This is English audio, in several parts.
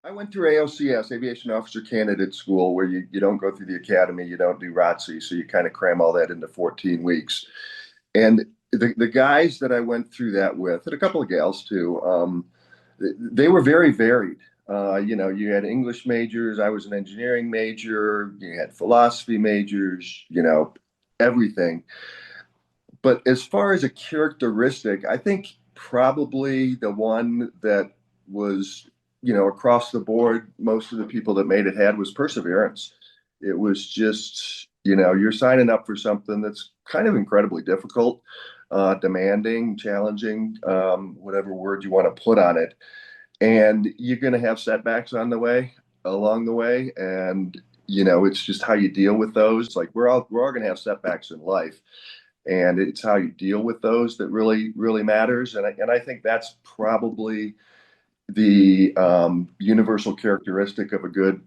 I went through AOCS, Aviation Officer Candidate School, where you don't go through the academy, you don't do ROTC, so you kind of cram all that into 14 weeks. And the guys that I went through that with, and a couple of gals too, they were very varied. You had English majors, I was an engineering major, you had philosophy majors, everything. But as far as a characteristic, I think probably the one that was, across the board, most of the people that made it had was perseverance. It was just, you're signing up for something that's kind of incredibly difficult, demanding, challenging, whatever word you want to put on it. And you're going to have setbacks along the way. And, it's just how you deal with those. Like we're all going to have setbacks in life, and it's how you deal with those that really matters. And I think that's probably the universal characteristic of a good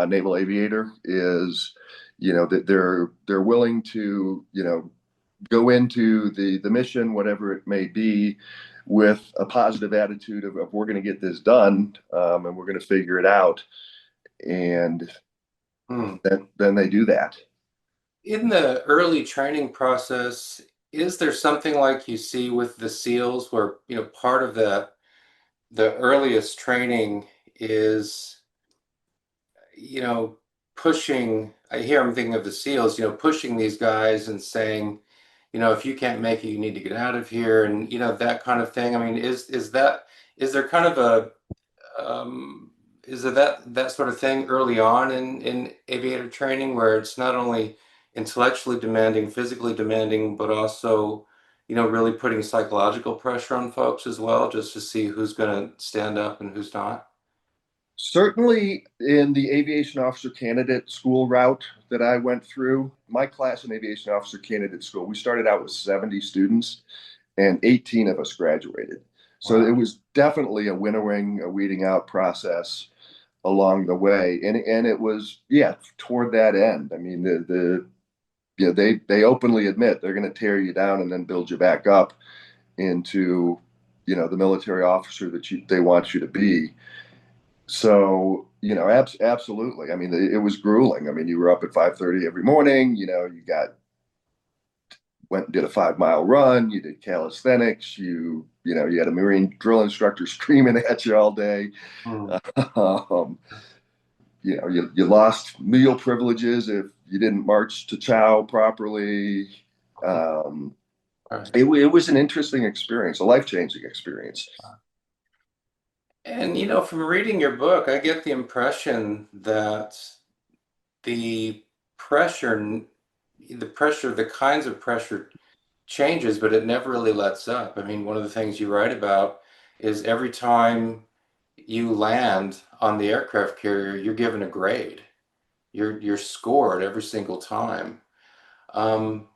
naval aviator is, that they're willing to, go into the mission, whatever it may be, with a positive attitude of we're going to get this done, and we're going to figure it out. And Hmm. then they do that. In the early training process, is there something like you see with the SEALs where, part of the earliest training is, you know, pushing, I'm thinking of the SEALs, pushing these guys and saying, if you can't make it, you need to get out of here, and that kind of thing. I mean, is there kind of um, is there that sort of thing early on in aviator training where it's not only intellectually demanding, physically demanding, but also, really putting psychological pressure on folks as well, just to see who's going to stand up and who's not? Certainly in the aviation officer candidate school route that I went through, my class in aviation officer candidate school, we started out with 70 students and 18 of us graduated. So it Wow. was definitely a winnowing, a weeding out process along the way. And it was, yeah, toward that end. I mean, they openly admit they're going to tear you down and then build you back up into, the military officer that they want you to be. So, absolutely. I mean, it was grueling. I mean, you were up at 5:30 every morning, went and did a 5 mile run, you did calisthenics, you had a Marine drill instructor screaming at you all day. Hmm. Um, you lost meal privileges if you didn't march to chow properly. Um, Right. it was an interesting experience, a life-changing experience. And from reading your book, I get the impression that the pressure, the kinds of pressure changes, but it never really lets up. I mean, one of the things you write about is every time you land on the aircraft carrier, you're given a grade. You're scored every single time. Um,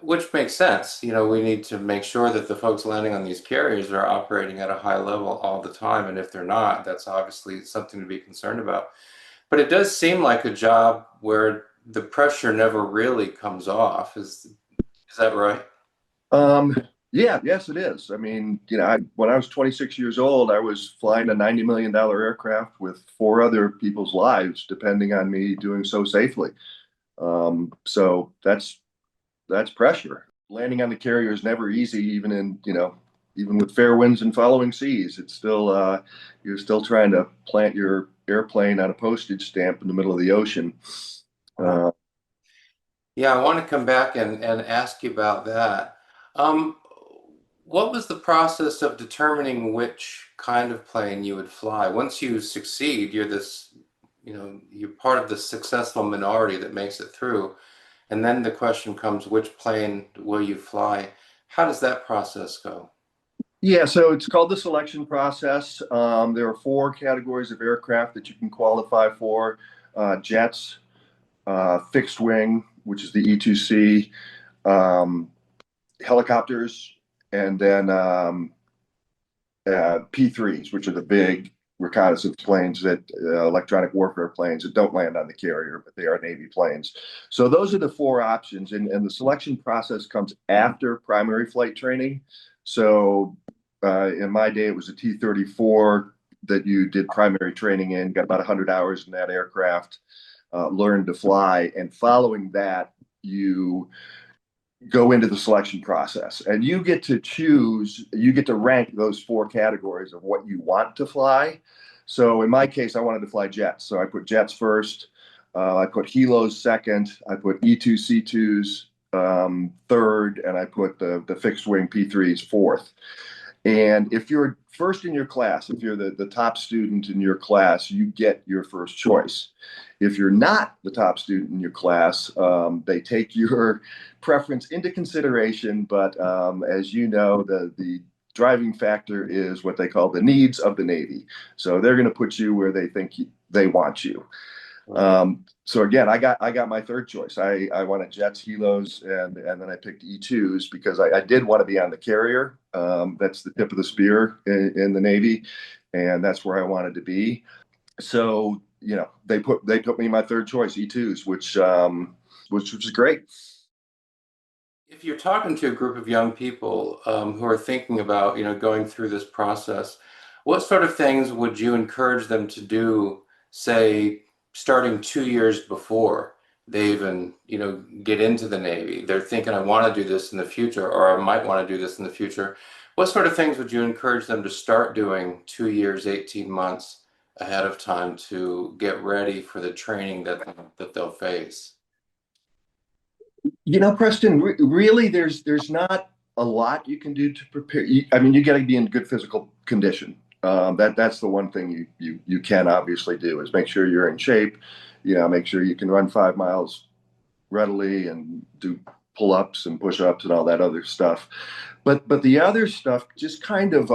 which makes sense. We need to make sure that the folks landing on these carriers are operating at a high level all the time. And if they're not, that's obviously something to be concerned about. But it does seem like a job where the pressure never really comes off. Is that right? Um, yeah, yes, it is. I mean, when I was 26 years old, I was flying a $90 million aircraft with four other people's lives depending on me doing so safely. So that's pressure. Landing on the carrier is never easy, even with fair winds and following seas. It's still you're still trying to plant your airplane on a postage stamp in the middle of the ocean. Wow. Uh, Yeah, I want to come back and ask you about that. Um, what was the process of determining which kind of plane you would fly? Once you succeed, you're part of the successful minority that makes it through. And then the question comes, which plane will you fly? How does that process go? yeah, so it's called the selection process. There are four categories of aircraft that you can qualify for: jets, fixed wing, which is the E-2C, um, helicopters, and then P3s, which are the big reconnaissance planes that electronic warfare planes that don't land on the carrier, but they are Navy planes. So those are the four options, and the selection process comes after primary flight training. So in my day, it was a T-34. that you did primary training in, got about 100 hours in that aircraft, learned to fly, and following that, you go into the selection process and you get to choose, you get to rank those four categories of what you want to fly. So in my case, I wanted to fly jets. So I put jets first. I put helos second. I put E-2C2s third, and I put the fixed wing P3s fourth. And if you're first in your class, if you're the top student in your class, you get your first choice. If you're not the top student in your class, they take your preference into consideration. But as you know, the driving factor is what they call the needs of the Navy. So they're going to put you where they think they want you. So again, I got my third choice. I wanted jets, helos, and then I picked E2s because I did want to be on the carrier. That's the tip of the spear in the Navy, and that's where I wanted to be. So they put me in my third choice, E2s, which was great. If you're talking to a group of young people who are thinking about, going through this process, what sort of things would you encourage them to do, say, starting 2 years before they even, get into the Navy? They're thinking, I want to do this in the future, or I might want to do this in the future. What sort of things would you encourage them to start doing 2 years, 18 months ahead of time to get ready for the training that they'll face? Preston, really, there's not a lot you can do to prepare. I mean, you got to be in good physical condition. That's the one thing you can obviously do is make sure you're in shape. Make sure you can run 5 miles readily and do pull-ups and push-ups and all that other stuff. But the other stuff just kind of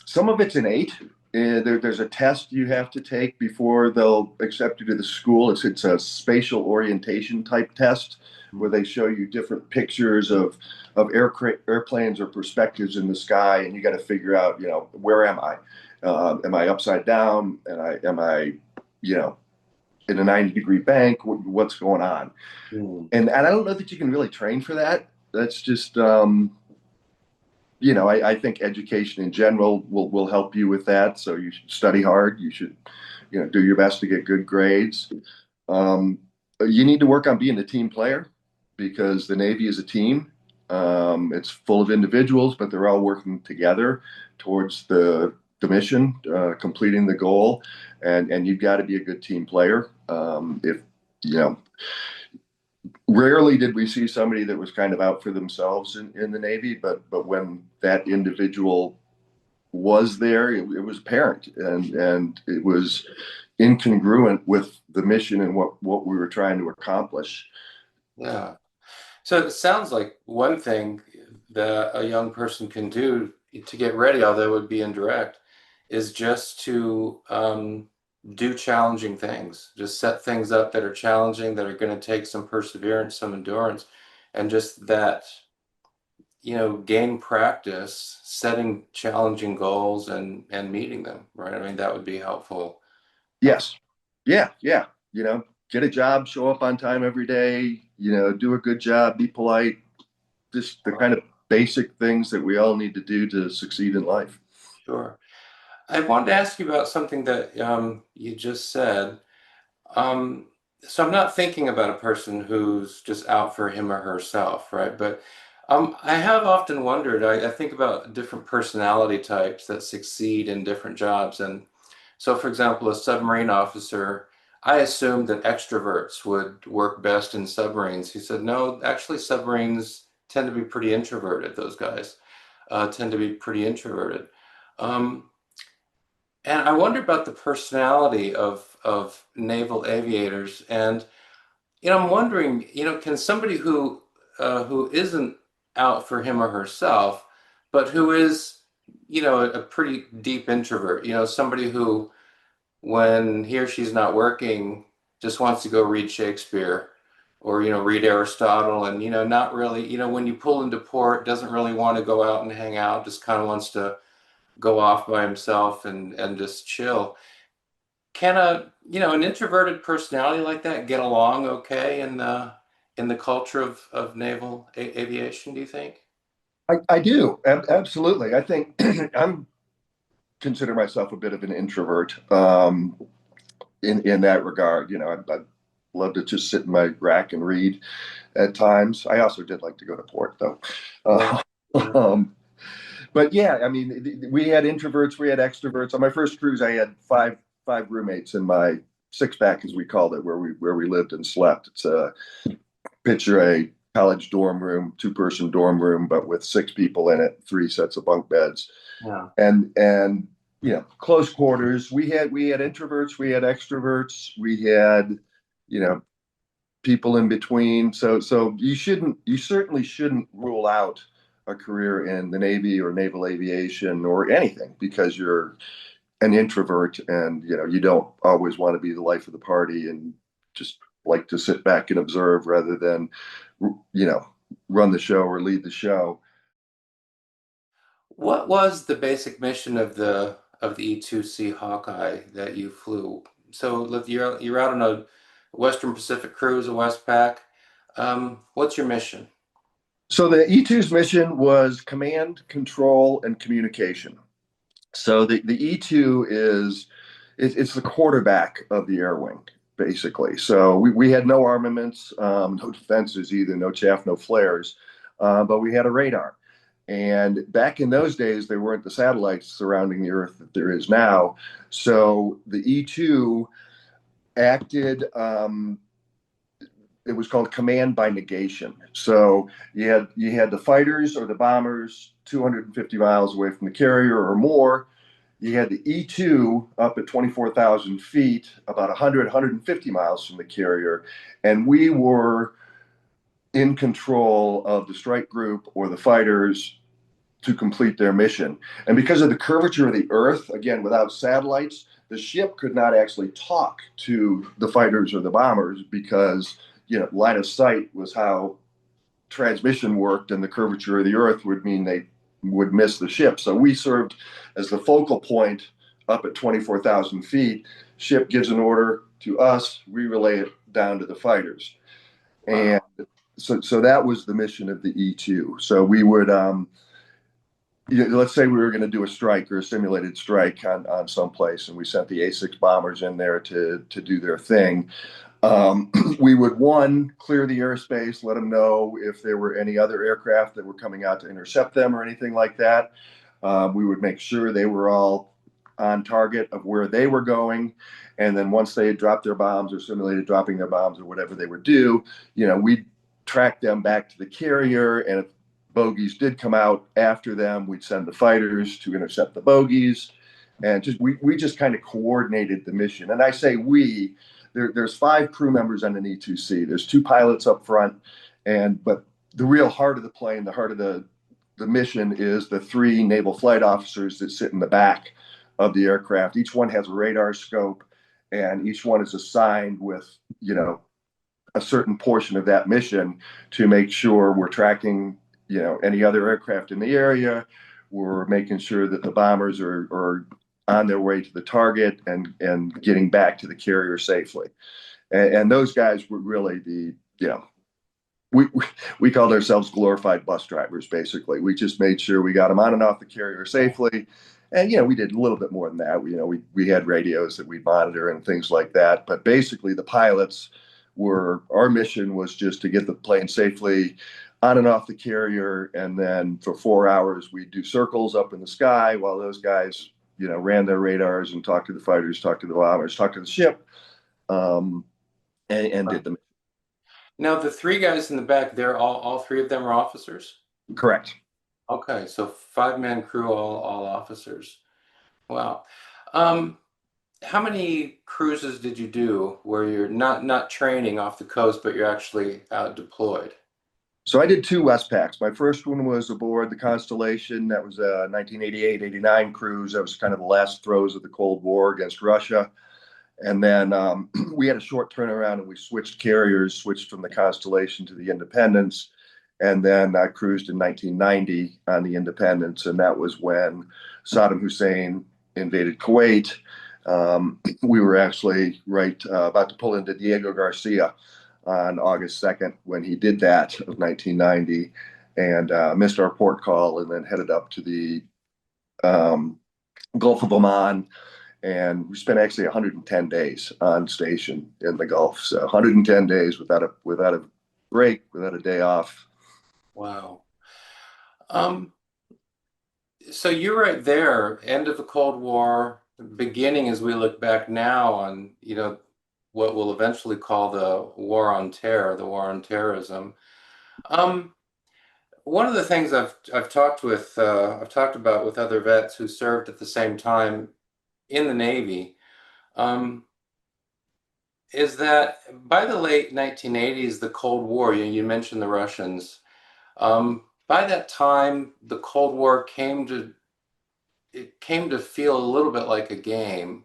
some of it's innate. There's a test you have to take before they'll accept you to the school. It's a spatial orientation type test where they show you different pictures of airplanes or perspectives in the sky, and you got to figure out, where am I? Am I upside down? And am I, in a 90-degree bank? What's going on? Hmm. And I don't know that you can really train for that. That's just I think education in general will help you with that. So you should study hard. You should, do your best to get good grades. Um, you need to work on being a team player because the Navy is a team. It's full of individuals, but they're all working together towards the mission, completing the goal, and you've got to be a good team player. If you know Rarely did we see somebody that was kind of out for themselves in the Navy, but when that individual was there, it was apparent and it was incongruent with the mission and what we were trying to accomplish. Yeah. So it sounds like one thing that a young person can do to get ready, although it would be indirect, is just to do challenging things. Just set things up that are challenging, that are going to take some perseverance, some endurance, and just that, gain practice setting challenging goals and meeting them, right? I mean, that would be helpful. Helpful. Yes, yeah. Get a job, show up on time every day. Do a good job, be polite. Just the kind of basic things that we all need to do to succeed in life. Sure. I wanted to ask you about something that you just said. Um, so I'm not thinking about a person who's just out for him or herself, right? But I have often wondered, I think about different personality types that succeed in different jobs. And so, for example, a submarine officer, I assumed that extroverts would work best in submarines. He said, no, actually, submarines tend to be pretty introverted. Those guys tend to be pretty introverted. Um, and I wonder about the personality of naval aviators. And I'm wondering, can somebody who isn't out for him or herself, but who is, a pretty deep introvert, somebody who, when he or she's not working, just wants to go read Shakespeare or, read Aristotle and, not really, when you pull into port, doesn't really want to go out and hang out, just kind of wants to go off by himself and just chill. Can an introverted personality like that get along okay in the culture of naval aviation, do you think? I do absolutely. I think I'm consider myself a bit of an introvert in that regard. I love to just sit in my rack and read at times. I also did like to go to port though. Yeah. Uh, um, but yeah, I mean, we had introverts, we had extroverts. On my first cruise, I had five roommates in my six pack, as we called it, where we lived and slept. It's a picture a college dorm room, two-person dorm room, but with six people in it, three sets of bunk beds, Yeah. and close quarters. We had introverts, we had extroverts, we had you know people in between. So you certainly shouldn't rule out a career in the Navy or naval aviation or anything because you're an introvert and you don't always want to be the life of the party and just like to sit back and observe rather than you know run the show or lead the show. What was the basic mission of the E-2C Hawkeye that you flew? So look, you're out on a Western Pacific cruise, a Westpac. What's your mission? So the E2's mission was command, control, and communication. So the E2 it's the quarterback of the air wing, basically. So we had no armaments, no defenses either, no chaff, no flares, but we had a radar. And back in those days, there weren't the satellites surrounding the Earth that there is now. So the E2 acted. It was called command by negation. So you had the fighters or the bombers 250 miles away from the carrier or more. You had the E2 up at 24,000 feet, about 100, 150 miles from the carrier, and we were in control of the strike group or the fighters to complete their mission. And because of the curvature of the Earth, again, without satellites, the ship could not actually talk to the fighters or the bombers because, line of sight was how transmission worked, and the curvature of the Earth would mean they would miss the ship. So we served as the focal point up at 24,000 feet. Ship gives an order to us, we relay it down to the fighters. And Wow. so that was the mission of the E2. So we would, let's say we were going to do a strike or a simulated strike on some place, and we sent the A6 bombers in there to do their thing. We would, one, clear the airspace, let them know if there were any other aircraft that were coming out to intercept them or anything like that. We would make sure they were all on target of where they were going. And then once they had dropped their bombs or simulated dropping their bombs or whatever they would do, we'd track them back to the carrier. And if bogeys did come out after them, we'd send the fighters to intercept the bogeys. And we just kind of coordinated the mission. And I say we, there's five crew members on an E-2C. There's two pilots up front, but the real heart of the plane, the heart of the mission is the three naval flight officers that sit in the back of the aircraft. Each one has a radar scope, and each one is assigned with a certain portion of that mission to make sure we're tracking any other aircraft in the area. We're making sure that the bombers are on their way to the target and getting back to the carrier safely. And those guys were really we, we called ourselves glorified bus drivers. Basically, we just made sure we got them on and off the carrier safely. And we did a little bit more than that. We had radios that we monitor and things like that. But basically, the pilots our mission was just to get the plane safely on and off the carrier, and then for 4 hours we'd do circles up in the sky while those guys ran their radars and talked to the fighters, talked to the bombers, talked to the ship, and did the Now the three guys in the back, they're all three of them are officers? correct. Okay, so five-man crew, all officers. Wow. Um, how many cruises did you do where you're not training off the coast, but you're actually out deployed? So I did two Westpacs. My first one was aboard the Constellation. That was a 1988-89 cruise. That was kind of the last throes of the Cold War against Russia. And then we had a short turnaround and we switched carriers, switched from the Constellation to the Independence. And then I cruised in 1990 on the Independence. And that was when Saddam Hussein invaded Kuwait. We were actually about to pull into Diego Garcia on August 2nd when he did that of 1990 and missed our port call and then headed up to the Gulf of Oman, and we spent actually 110 days on station in the Gulf. So 110 days without a break, without a day off. Wow. Um, so you're right there, end of the Cold War, beginning as we look back now on, what we'll eventually call the War on Terror, the War on Terrorism. Um, One of the things I've talked about with other vets who served at the same time in the Navy, um, is that by the late 1980s, the Cold War, you mentioned the Russians. By that time, the Cold War came to feel a little bit like a game.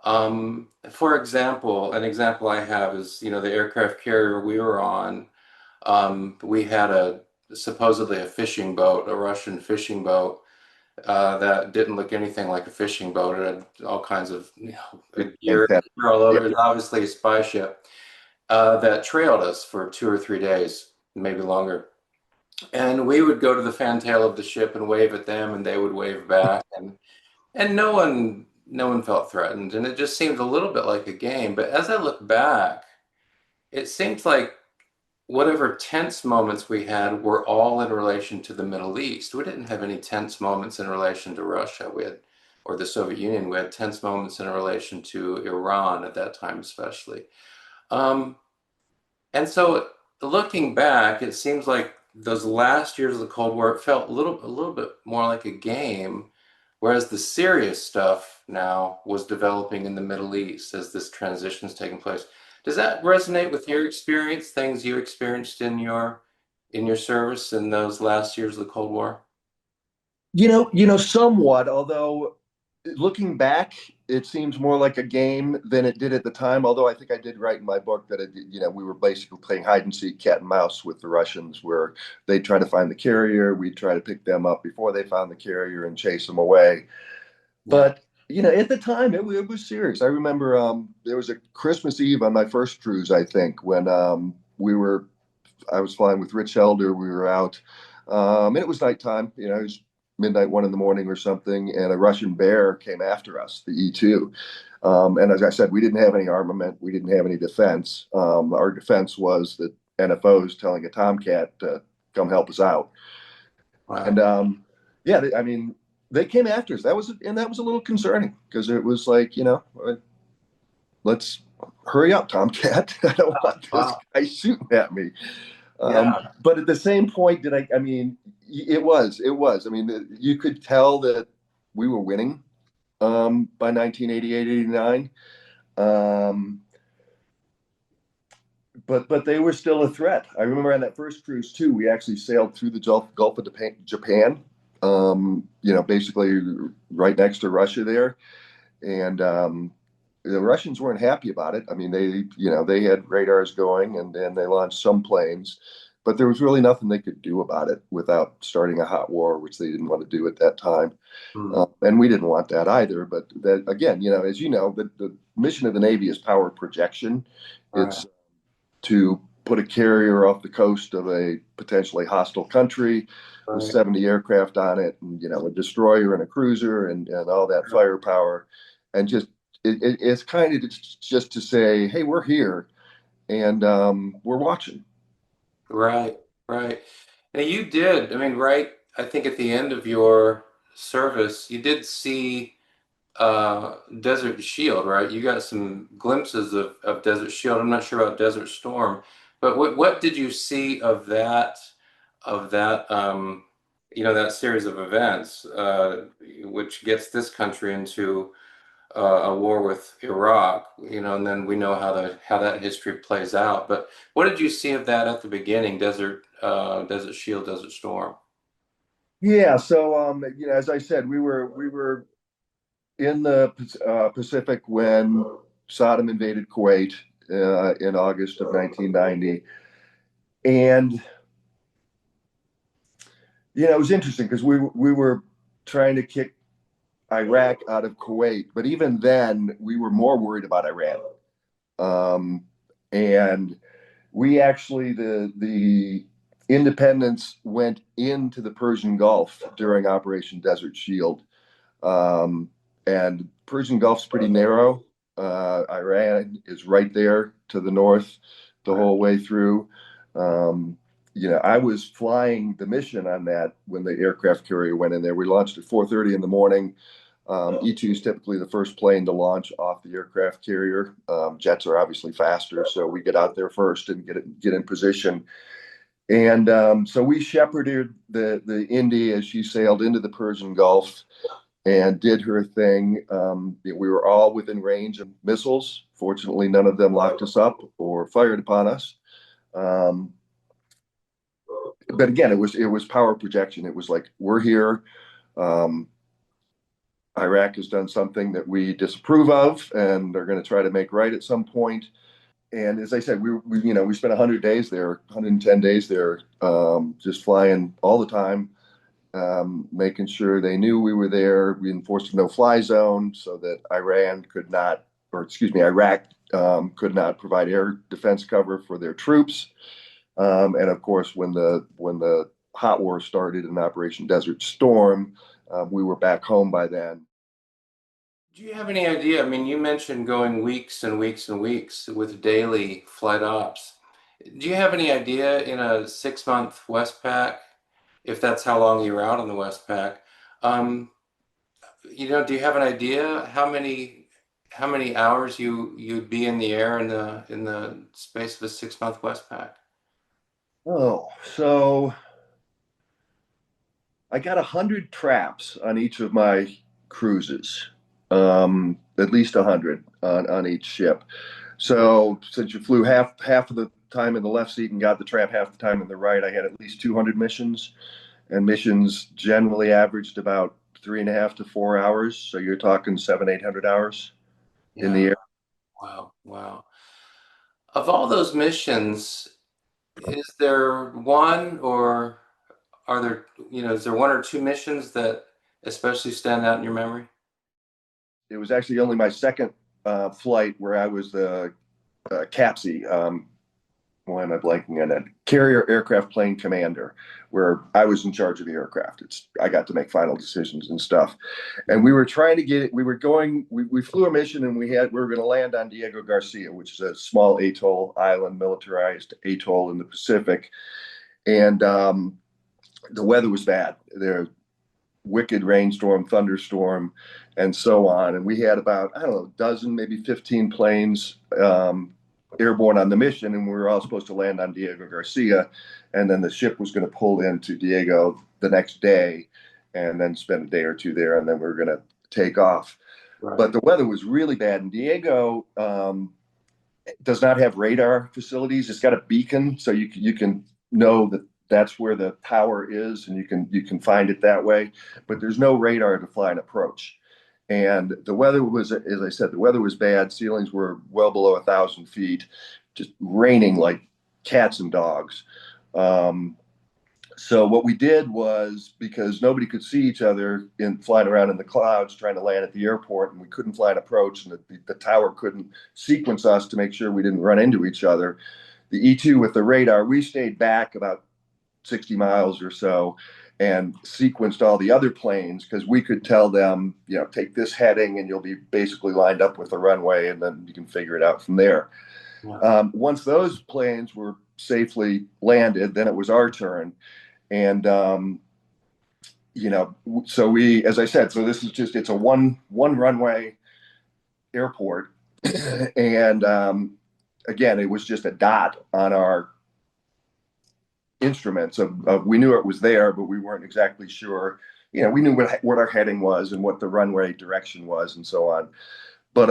For example, an example I have is, the aircraft carrier we were on. We had supposedly a fishing boat, a Russian fishing boat, that didn't look anything like a fishing boat. It had all kinds of, gear Antenna. all Yeah. over. It was obviously a spy ship that trailed us for 2 or 3 days, maybe longer. And we would go to the fantail of the ship and wave at them, and they would wave back, and no one felt threatened, and it just seemed a little bit like a game. But as I look back, it seems like whatever tense moments we had were all in relation to the Middle East. We didn't have any tense moments in relation to Russia. Or the Soviet Union. We had tense moments in relation to Iran at that time, especially. Um, and so, looking back, it seems like those last years of the Cold War, it felt a little bit more like a game, whereas the serious stuff now was developing in the Middle East as this transition is taking place. Does that resonate with your experience, things you experienced in your service in those last years of the Cold War? Somewhat, although looking back, it seems more like a game than it did at the time. Although I think I did write in my book that we were basically playing hide and seek, cat and mouse with the Russians, where they'd try to find the carrier, we'd try to pick them up before they found the carrier and chase them away. Yeah. But at the time, it was serious. I remember there was a Christmas Eve on my first cruise, I think, when I was flying with Rich Elder. We were out, and it was nighttime. It was midnight, 1 in the morning or something, and a Russian bear came after us, the E-2. And as I said, we didn't have any armament. We didn't have any defense. Our defense was the NFOs telling a Tomcat to come help us out. And Wow. yeah, I mean, they came after us. That was a little concerning because it was like, let's hurry up, Tomcat. I don't want this Wow. guy shooting at me. Yeah. But at the same point, I mean, it was. I mean, you could tell that we were winning by 1988, 89. Um, but they were still a threat. I remember on that first cruise too, we actually sailed through the Gulf of Japan, basically right next to Russia there. And the Russians weren't happy about it. I mean, they had radars going, and then they launched some planes, but there was really nothing they could do about it without starting a hot war, which they didn't want to do at that time. Hmm. And we didn't want that either. But that again, as you know, the mission of the Navy is power projection. Right. It's to put a carrier off the coast of a potentially hostile country with Right. 70 aircraft on it, and a destroyer and a cruiser and all that firepower, and it's kind of just to say, hey, we're here and we're watching. Right, right. Now you did, I mean, right, I think at the end of your service, you did see Desert Shield, right? You got some glimpses of Desert Shield. I'm not sure about Desert Storm, but what did you see of that series of events, which gets this country into a war with Iraq, and then we know how that history plays out. But what did you see of that at the beginning? Desert Shield, Desert Storm. Yeah, so as I said, we were in the Pacific when Saddam invaded Kuwait in August of 1990, and it was interesting because we were trying to kick Iraq out of Kuwait, but even then we were more worried about Iran. Um, and we actually the independents went into the Persian Gulf during Operation Desert Shield. Um, and Persian Gulf's pretty narrow. Iran is right there to the north the whole way through. Um, I was flying the mission on that when the aircraft carrier went in there. We launched at 4:30 in the morning. E-2 is typically the first plane to launch off the aircraft carrier. Jets are obviously faster, so we get out there first and get in position. And so we shepherded the Indy as she sailed into the Persian Gulf and did her thing. We were all within range of missiles. Fortunately, none of them locked us up or fired upon us. Um, but again, it was power projection. It was like we're here. Um, Iraq has done something that we disapprove of, and they're going to try to make right at some point. And as I said, we spent 100 days there, 110 days there, just flying all the time, making sure they knew we were there. We enforced a no-fly zone so that Iraq could not provide air defense cover for their troops. And of course, when the hot war started in Operation Desert Storm, we were back home by then. Do you have any idea? I mean, you mentioned going weeks and weeks and weeks with daily flight ops. Do you have any idea in a 6 month Westpac, if that's how long you were out on the Westpac? Um, do you have an idea how many hours you'd be in the air in the space of a 6 month Westpac? Oh, so I got 100 traps on each of my cruises, at least 100 on each ship. So since you flew half of the time in the left seat and got the trap half the time in the right, I had at least 200 missions, and missions generally averaged about 3.5 to 4 hours. So you're talking 700, 800 hours in the Yeah. air. Wow. Wow. Of all those missions, is there one or is there one or two missions that especially stand out in your memory? It was actually only my second flight where I was the CAPSI. Why am I blanking on that? Carrier aircraft plane commander, where I was in charge of the aircraft. I got to make final decisions and stuff. And we were trying to get it. We flew a mission and we were going to land on Diego Garcia, which is a small atoll island, militarized atoll in the Pacific. And the weather was bad. There wicked rainstorm, thunderstorm, and so on. And we had about, I don't know, a dozen, maybe 15 planes airborne on the mission, and we were all supposed to land on Diego Garcia. And then the ship was going to pull into Diego the next day and then spend a day or two there, and then we were going to take off. Right. But the weather was really bad, and Diego does not have radar facilities. It's got a beacon, so you can know that that's where the tower is, and you can find it that way. But there's no radar to fly an approach. And the weather was, as I said, the weather was bad. Ceilings were well below 1,000 feet, just raining like cats and dogs. Um, so what we did was, because nobody could see each other in flying around in the clouds trying to land at the airport, and we couldn't fly an approach, and the tower couldn't sequence us to make sure we didn't run into each other. The E-2 with the radar, we stayed back about 60 miles or so and sequenced all the other planes because we could tell them, take this heading and you'll be basically lined up with the runway, and then you can figure it out from there. Yeah. Once those planes were safely landed, then it was our turn. And so as I said, so this is it's a one runway airport, and again, it was just a dot on our instruments of we knew it was there, but we weren't exactly sure. We knew what our heading was and what the runway direction was and so on. But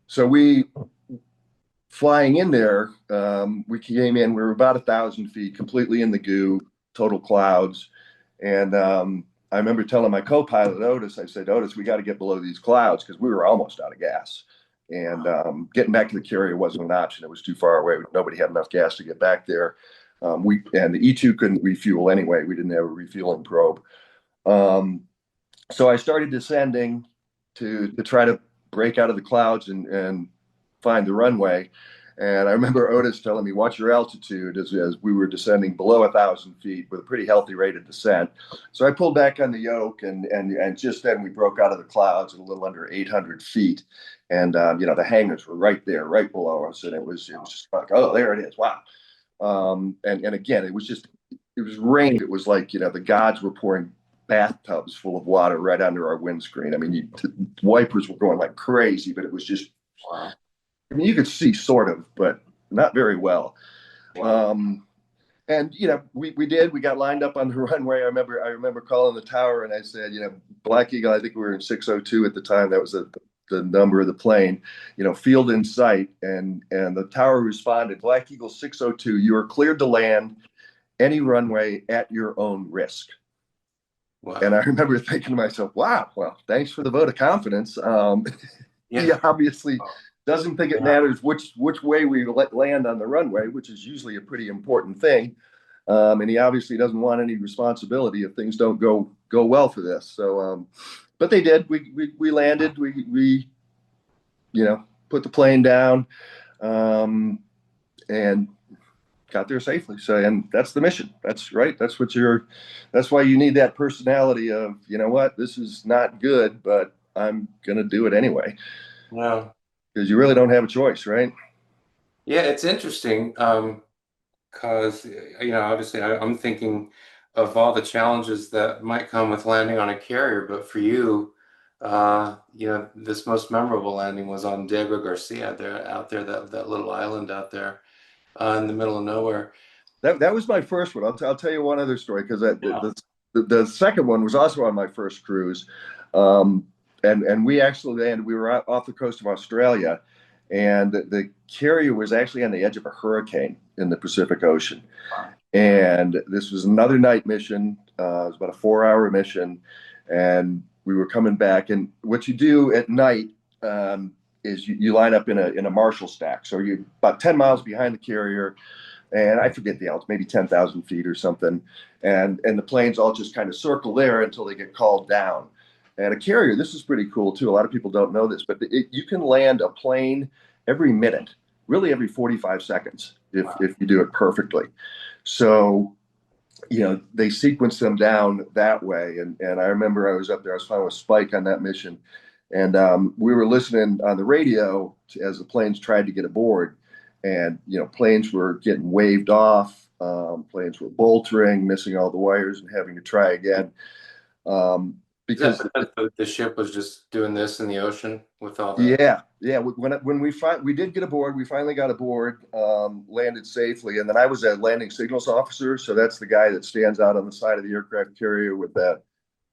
so we flying in there, we came in. We were about 1,000 feet, completely in the goo, total clouds. And I remember telling my co-pilot Otis, I said, Otis, we got to get below these clouds because we were almost out of gas. And getting back to the carrier wasn't an option. It was too far away. Nobody had enough gas to get back there. And the E-2 couldn't refuel anyway. We didn't have a refueling probe. So I started descending to try to break out of the clouds and find the runway. And I remember Otis telling me, watch your altitude as we were descending below 1,000 feet with a pretty healthy rate of descent. So I pulled back on the yoke, and just then we broke out of the clouds at a little under 800 feet. And the hangars were right there, right below us, and it was just like, oh, there it is, wow. And again, it was rain. It was like the gods were pouring bathtubs full of water right under our windscreen. I mean, wipers were going like crazy, but it was just, Wow. I mean, you could see sort of, but not very well. Wow. And we got lined up on the runway. I remember calling the tower and I said, Black Eagle. I think we were in 602 at the time. That was the number of the plane. Field in sight, and the tower responded, Black Eagle 602. You are cleared to land any runway at your own risk. And I Wow. remember thinking to myself, wow, well, thanks for the vote of confidence. He Yeah. obviously doesn't think it Yeah. matters which way we land on the runway, which is usually a pretty important thing. And he obviously doesn't want any responsibility if things don't go well for this. So, but they did. We landed. We put the plane down, and got there safely. So, and that's the mission. That's right. That's why you need that personality of, what, this is not good, but I'm gonna do it anyway, Yeah. because you really don't have a choice, right? Yeah, it's interesting. Because, obviously I'm thinking of all the challenges that might come with landing on a carrier, but for you, this most memorable landing was on Diego Garcia there, out there, that little island out there in the middle of nowhere. That was my first one. I'll tell you one other story, because Yeah. the second one was also on my first cruise, um, and we actually landed. We were off the coast of Australia, and the carrier was actually on the edge of a hurricane in the Pacific Ocean. And this was another night mission. It was about a 4-hour mission, and we were coming back. And what you do at night, is you line up in a Marshall stack. So you're about 10 miles behind the carrier, and I forget the altitude, maybe 10,000 feet or something. And the planes all just kind of circle there until they get called down. And a carrier, this is pretty cool too. A lot of people don't know this, but you can land a plane every minute, really every 45 seconds, if you do it perfectly. So, they sequence them down that way. And I remember I was up there, I was flying with Spike on that mission. And we were listening on the radio as the planes tried to get aboard. And, planes were getting waved off. Planes were boltering, missing all the wires and having to try again. Um, Is that because because the ship was just doing this in the ocean with all the, Yeah, yeah. When we did get aboard, we finally got aboard, landed safely, and then I was a landing signals officer, so that's the guy that stands out on the side of the aircraft carrier with a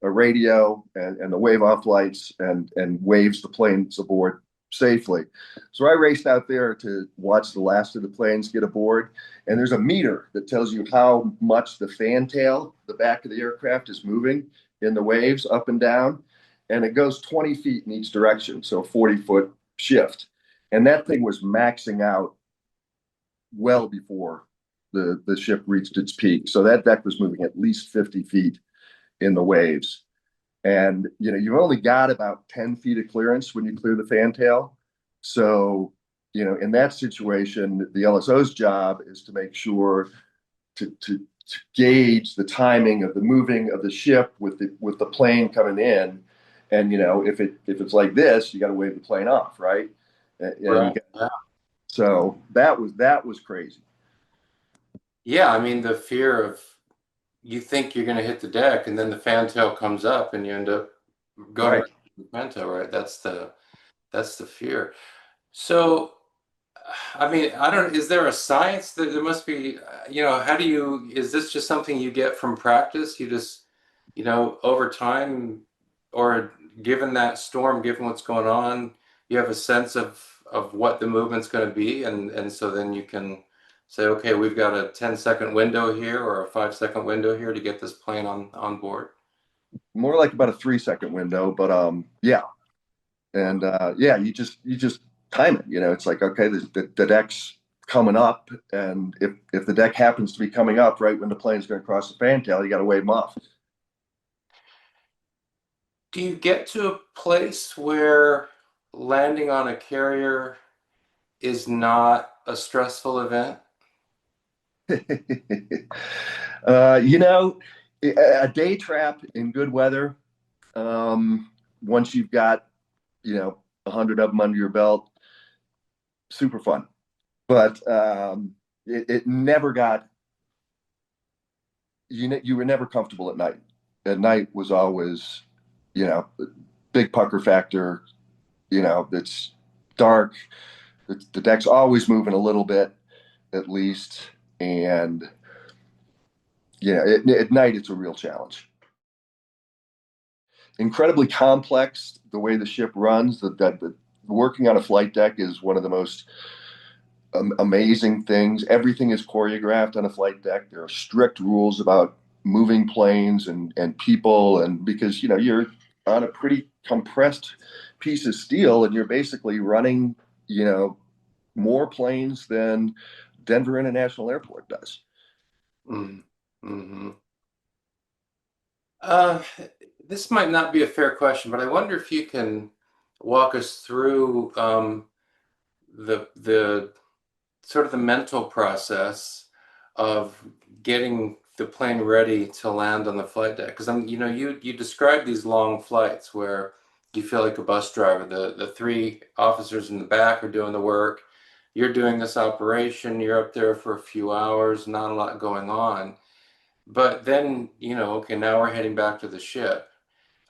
radio and the wave off lights, and waves the planes aboard safely. So I raced out there to watch the last of the planes get aboard, and there's a meter that tells you how much the fantail, the back of the aircraft, is moving in the waves up and down, and it goes 20 feet in each direction, so 40-foot shift. And that thing was maxing out well before the ship reached its peak. So that deck was moving at least 50 feet in the waves. And you've only got about 10 feet of clearance when you clear the fantail. So, in that situation, the LSO's job is to make sure to gauge the timing of the moving of the ship with the plane coming in. And if it's like this, you got to wave the plane off, right? And right? Yeah. so that was crazy. Yeah, I mean, the fear of, you think you're going to hit the deck and then the fantail comes up and you end up going Right. right to the fantail, right? That's the fear. So, I mean, I don't, is there a science that there must be, how do you, is this just something you get from practice? You just, over time, or given that storm, given what's going on, you have a sense of what the movement's going to be, and so then you can say, okay, we've got a 10-second window here or a 5-second window here to get this plane on board. More like about a 3-second window, but yeah. And yeah, you just time it. It's like, okay, the deck's coming up, and if the deck happens to be coming up right when the plane's going to cross the fantail, you got to wave them off. Do you get to a place where landing on a carrier is not a stressful event? You know, a day trap in good weather, once you've got, 100 of them under your belt, super fun. But it never got, you were never comfortable at night. At night was always, you know, big pucker factor, it's dark. The deck's always moving a little bit, at least. And, at night, it's a real challenge. Incredibly complex the way the ship runs. The working on a flight deck is one of the most amazing things. Everything is choreographed on a flight deck. There are strict rules about moving planes and people, and because you're on a pretty compressed piece of steel, and you're basically running you know more planes than Denver International Airport does. Mm. Hmm. Uh, this might not be a fair question, but I wonder if you can walk us through the sort of the mental process of getting the plane ready to land on the flight deck. Because you describe these long flights where you feel like a bus driver. The three officers in the back are doing the work. You're doing this operation. You're up there for a few hours, not a lot going on. But then, okay, now we're heading back to the ship.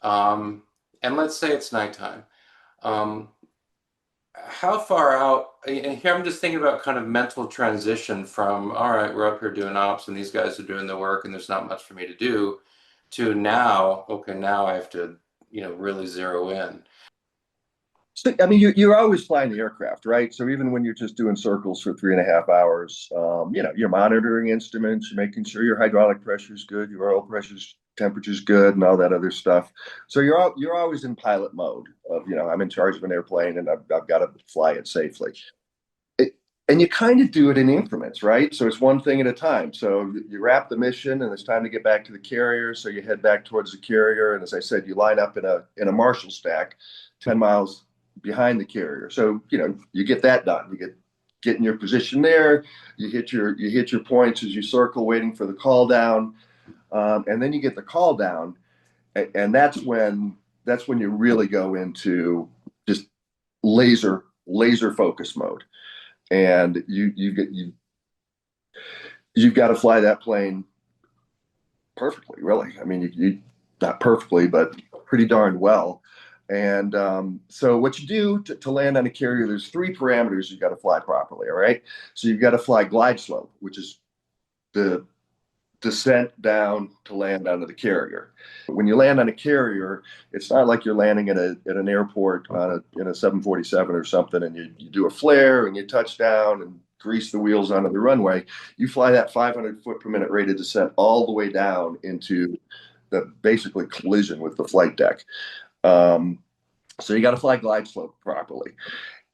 Um, and let's say it's nighttime. Um, how far out, and here I'm just thinking about kind of mental transition from, all right, we're up here doing ops and these guys are doing the work and there's not much for me to do, to now, okay, now I have to, really zero in. So, I mean, you're always flying the aircraft, right? So even when you're just doing circles for 3.5 hours, you're monitoring instruments, you're making sure your hydraulic pressure is good, your oil pressure's temperature's good, and all that other stuff. So you're always in pilot mode of, I'm in charge of an airplane and I've got to fly it safely. It, and you kind of do it in increments, right? So it's one thing at a time. So you wrap the mission and it's time to get back to the carrier. So you head back towards the carrier. And as I said, you line up in a Marshall stack, 10 miles behind the carrier. So, you get that done. You get in your position there. You hit your points as you circle, waiting for the call down. And then you get the call down. And that's when you really go into just laser focus mode. And you've got to fly that plane perfectly, really. I mean, you not perfectly, but pretty darn well. And so what you do to land on a carrier, there's three parameters you've got to fly properly. All right. So you've got to fly glide slope, which is the descent down to land onto the carrier. When you land on a carrier, it's not like you're landing at an airport in a 747 or something, and you do a flare and you touch down and grease the wheels onto the runway. You fly that 500 foot per minute rate of descent all the way down into the basically collision with the flight deck. So you got to fly glide slope properly.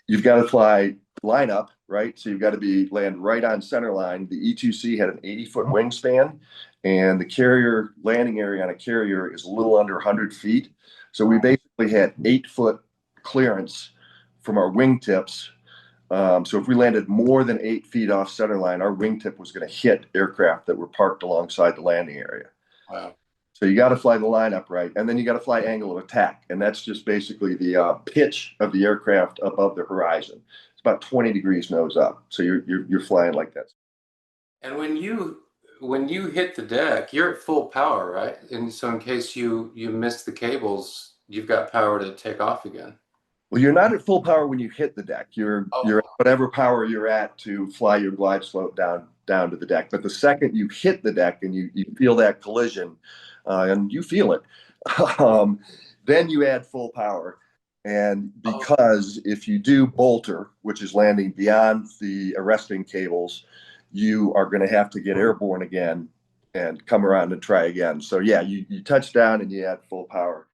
You've got to fly line up, right? So you've got to land right on center line. The E-2C had an 80-foot wingspan, and the carrier landing area on a carrier is a little under 100 feet. So we basically had 8-foot clearance from our wingtips. So if we landed more than 8 feet off center line, our wingtip was going to hit aircraft that were parked alongside the landing area. Wow. So you got to fly the line up right, and then you got to fly angle of attack, and that's just basically the pitch of the aircraft above the horizon. It's about 20 degrees nose up, so you're flying like that. And when you hit the deck, you're at full power, right? And so in case you miss the cables, you've got power to take off again. Well, you're not at full power when you hit the deck. You're Oh, at whatever power you're at to fly your glide slope down to the deck. But the second you hit the deck and you feel that collision, and you feel it, um, then you add full power. And oh, because if you do bolter, which is landing beyond the arresting cables, you are going to have to get airborne again and come around and try again. So yeah, you touch down and you add full power.